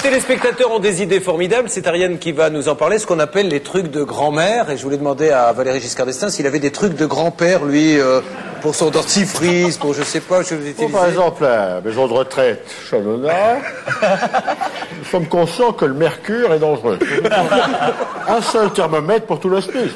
téléspectateurs ont des idées formidables. C'est Ariane qui va nous en parler, ce qu'on appelle les trucs de grand-mère. Et je voulais demander à Valéry Giscard d'Estaing s'il avait des trucs de grand-père, lui, pour son dentifrice, pour je sais pas, je vais utiliser. Par exemple, la maison de retraite Chalonnat, nous sommes conscients que le mercure est dangereux. Un seul thermomètre pour tout l'hospice.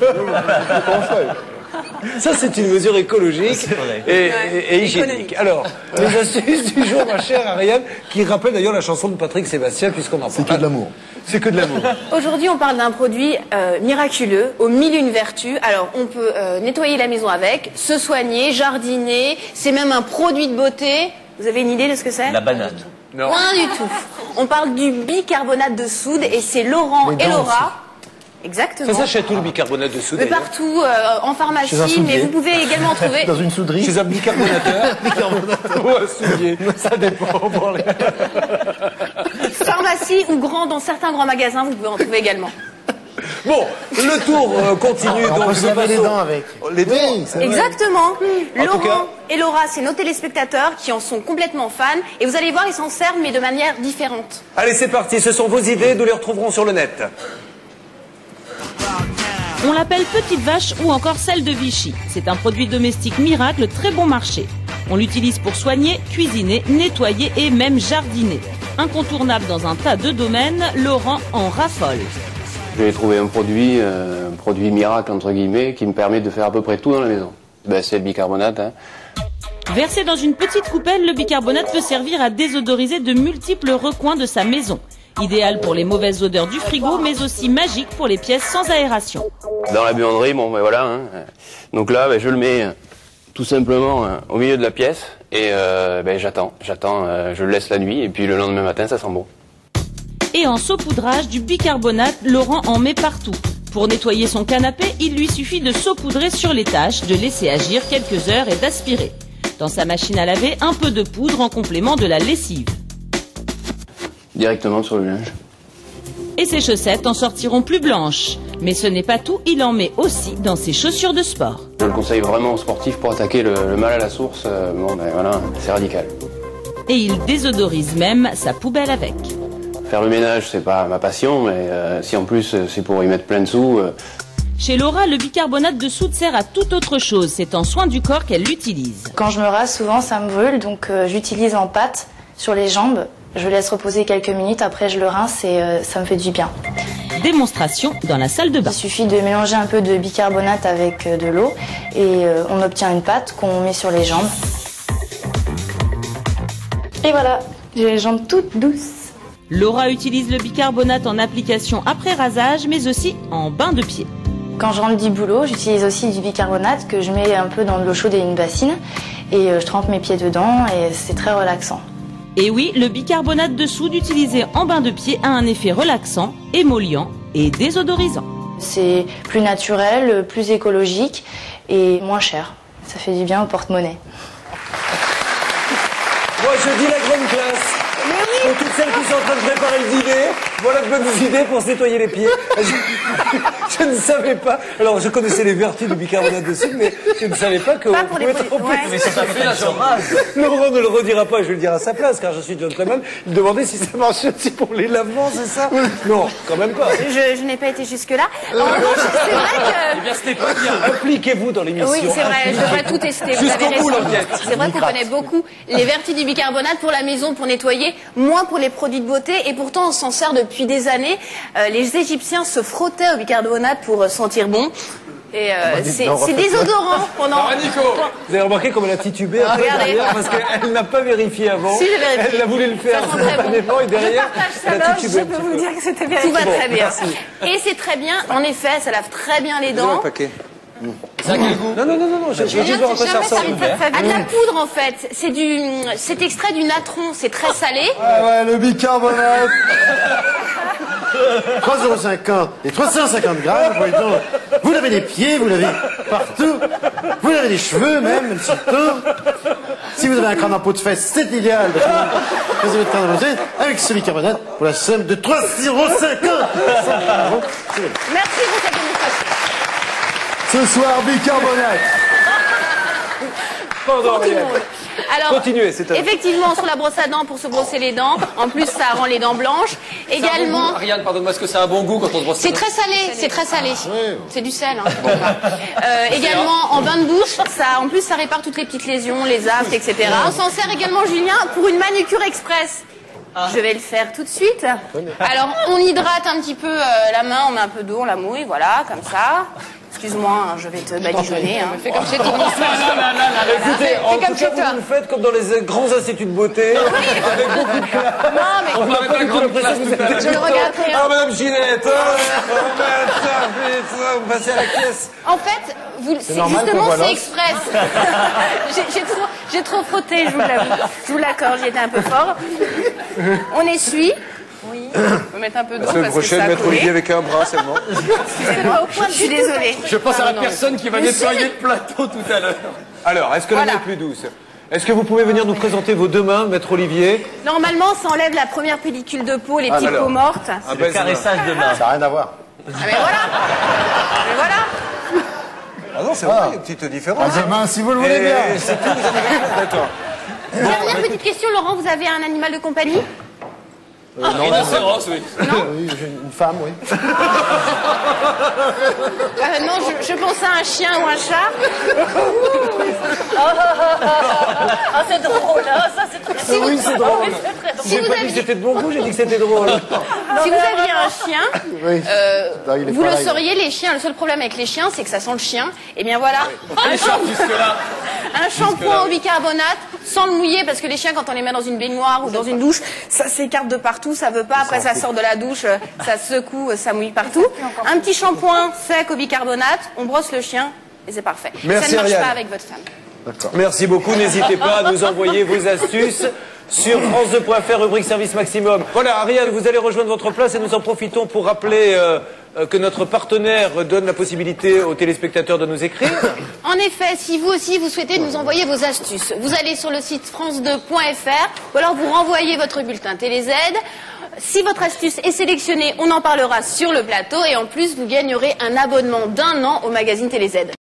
Ça, c'est une mesure écologique et hygiénique. Alors, les astuces du jour, ma chère Ariane, qui rappelle d'ailleurs la chanson de Patrick Sébastien, puisqu'on en parle. C'est que de l'amour. C'est que de l'amour. Aujourd'hui, on parle d'un produit miraculeux, aux mille et une vertus. Alors, on peut nettoyer la maison avec, se soigner, jardiner. C'est même un produit de beauté. Vous avez une idée de ce que c'est? La banane. Non. Rien du tout. On parle du bicarbonate de soude et c'est Laurent et Laura. Exactement. Ça s'achète où le bicarbonate de soude? Mais partout, en pharmacie, mais vous pouvez également trouver... Dans une souderie. Chez un bicarbonateur. Ou un soulier. Ça dépend. Pour les... Pharmacie ou dans certains grands magasins, vous pouvez en trouver également. Bon, le tour continue. On peut se laver les dents avec. Les dents, Exactement. En tout cas- Laurent et Laura, c'est nos téléspectateurs qui en sont complètement fans. Et vous allez voir, ils s'en servent, mais de manière différente. Allez, c'est parti. Ce sont vos idées. Nous les retrouverons sur le net. On l'appelle petite vache ou encore celle de Vichy. C'est un produit domestique miracle très bon marché. On l'utilise pour soigner, cuisiner, nettoyer et même jardiner. Incontournable dans un tas de domaines, Laurent en raffole. J'ai trouvé un produit miracle entre guillemets qui me permet de faire à peu près tout dans la maison. Ben, c'est le bicarbonate. Hein. Versé dans une petite coupelle, le bicarbonate peut servir à désodoriser de multiples recoins de sa maison. Idéal pour les mauvaises odeurs du frigo, mais aussi magique pour les pièces sans aération. Dans la buanderie, bon ben voilà. Hein. Donc là, ben, je le mets tout simplement au milieu de la pièce et ben, j'attends, je le laisse la nuit et puis le lendemain matin, ça sent bon. Et en saupoudrage, du bicarbonate, Laurent en met partout. Pour nettoyer son canapé, il lui suffit de saupoudrer sur les taches, de laisser agir quelques heures et d'aspirer. Dans sa machine à laver, un peu de poudre en complément de la lessive. Directement sur le linge. Et ses chaussettes en sortiront plus blanches. Mais ce n'est pas tout, il en met aussi dans ses chaussures de sport. Je le conseille vraiment aux sportifs pour attaquer le mal à la source. Bon ben voilà, c'est radical. Et il désodorise même sa poubelle avec. Faire le ménage, c'est pas ma passion, mais si en plus c'est pour y mettre plein de sous... Chez Laura, le bicarbonate de soude sert à toute autre chose. C'est en soin du corps qu'elle l'utilise. Quand je me rase, souvent ça me brûle, donc j'utilise en pâte sur les jambes. Je laisse reposer quelques minutes, après je le rince et ça me fait du bien. Démonstration dans la salle de bain. Il suffit de mélanger un peu de bicarbonate avec de l'eau et on obtient une pâte qu'on met sur les jambes. Et voilà, j'ai les jambes toutes douces. Laura utilise le bicarbonate en application après rasage, mais aussi en bain de pied. Quand je rentre du boulot, j'utilise aussi du bicarbonate que je mets un peu dans de l'eau chaude et une bassine et je trempe mes pieds dedans et c'est très relaxant. Et oui, le bicarbonate de soude utilisé en bain de pied a un effet relaxant, émollient et désodorisant. C'est plus naturel, plus écologique et moins cher. Ça fait du bien au porte-monnaie. Moi, je dis la grande classe. Pour toutes celles qui sont en train de préparer le dîner, voilà de bonnes idées pour se nettoyer les pieds. Je ne savais pas. Alors, je connaissais les vertus du bicarbonate de soude, mais je ne savais pas que... Pas pour les produits. Ouais. Mais c'est pas fait la sauvage. Laurent ne le redira pas, je vais le dire à sa place, car je suis gentleman. Il demandait si ça marchait aussi pour les lavements, c'est ça? Non, quand même pas. Je n'ai pas été jusque-là. En revanche, c'est vrai que... Eh bien, c'était pas bien. Impliquez-vous dans l'émission. Oui, c'est vrai, je devrais tout tester. Vous avez Jusqu'au bout, raison. l'enquête. C'est vrai qu'on connaît beaucoup les vertus du bicarbonate pour la maison, pour nettoyer, moins pour les produits de beauté. Et pourtant, on s'en sert depuis des années. Les Égyptiens se frottaient au bicarbonate pour sentir bon. Et c'est désodorant pendant... Vous avez remarqué comme elle a titubé un peu Regardez. derrière, parce qu'elle n'a pas vérifié avant. Si, j'ai vérifié. Elle a voulu le faire Ça sent très bon. spontanément et derrière, Je partage sa elle a loge, titubé je un peux petit vous peu. dire que c'était bien. Tout va très bien. Et c'est très bien, en effet, ça lave très bien les Donne un dents. paquet. Ça a quel goût? Non, je vais juste voir à quoi ça ressemble. À de la poudre en fait, c'est extrait du natron, c'est très salé. Ah ouais, le bicarbonate. 3,50 € et 350 grammes, voyons. Vous l'avez des pieds, vous l'avez partout. Vous l'avez des cheveux même, surtout. Si vous avez un crâne en peau de fesse, c'est idéal. Vous avez le crâne en peau de fesse avec ce bicarbonate pour la somme de 3,50 €. Merci pour cette démonstration. Ce soir, bicarbonate. Pardon, Pour tout le Ariane. monde. Alors, continuez, c'est à vous. effectivement, sur la brosse à dents pour se brosser les dents. En plus, ça rend les dents blanches. Également, Ariane, pardonne-moi, est-ce que c'est un bon goût quand on se brosse c'est les dents très salé, c'est très salé. C'est du sel. Hein. Également, en bain de bouche, ça, en plus, ça répare toutes les petites lésions, les aftes, etc. On s'en sert également, Julien, pour une manucure express. Je vais le faire tout de suite. Alors, on hydrate un petit peu la main, on met un peu d'eau, on la mouille, voilà, comme ça. Excuse-moi, hein, je vais te badigeonner. Hein. Fais comme chez toi. Écoutez, en tout cas, vous le faites comme dans les grands instituts de beauté. Avec beaucoup de classe. Non, mais On n'a pas du tout l'impression que vous êtes... je ne regrette rien. Ah, Madame Ginette, vous passez à la caisse. En fait, normal justement, qu'on voit c'est l'os. express. J'ai trop frotté, je vous l'avoue. Je vous l'accorde, j'y étais un peu fort. On essuie. Oui. On peut mettre un peu d'eau parce que ça a prochaine, mettre collé. Olivier avec un bras seulement. Excusez-moi, au point, je suis désolée. Je pense à la Non, personne qui va Mais nettoyer si. le plateau tout à l'heure. Alors, est-ce que la main Voilà. est plus douce? Est-ce que vous pouvez venir nous présenter vos deux mains, maître Olivier? Normalement, ça enlève la première pellicule de peau, les petites alors. peaux mortes. Ah, ben, Caressage de main. Ça n'a rien à voir. Ah, mais voilà. Mais voilà. Ah non, c'est vrai, il y a une petite différence. À demain, si vous le voulez bien. Et c'est tout, vous en avez d'accord. Dernière petite question, Laurent, vous avez un animal de compagnie? Rhinocéros, oui. Oui, j'ai une femme, oui. Non, je pensais à un chien ou un chat. Ah, c'est drôle, hein, ça c'est très drôle. Oui, c'est drôle. Si J'ai vous pas dit que aviez, c'était de bon goût, j'ai dit que c'était drôle. si vous aviez un chien, Oui. Non, il est vous le pareil. sauriez, les chiens. Le seul problème avec les chiens, c'est que ça sent le chien. Et bien voilà. Un shampoing au bicarbonate, sans le mouiller, parce que les chiens, quand on les met dans une baignoire ou dans une douche, ça s'écarte de partout, ça veut pas. Après, ça sort de la douche, ça secoue, ça mouille partout. Un petit shampoing sec au bicarbonate, on brosse le chien et c'est parfait. Merci, ça ne marche Ariane. pas avec votre femme. Merci beaucoup. N'hésitez pas à nous envoyer vos astuces sur France2.fr, rubrique service maximum. Voilà, Ariane, vous allez rejoindre votre place et nous en profitons pour rappeler que notre partenaire donne la possibilité aux téléspectateurs de nous écrire. En effet, si vous aussi vous souhaitez nous envoyer vos astuces, vous allez sur le site france2.fr ou alors vous renvoyez votre bulletin TéléZ. Si votre astuce est sélectionnée, on en parlera sur le plateau et en plus vous gagnerez un abonnement d'1 an au magazine TéléZ.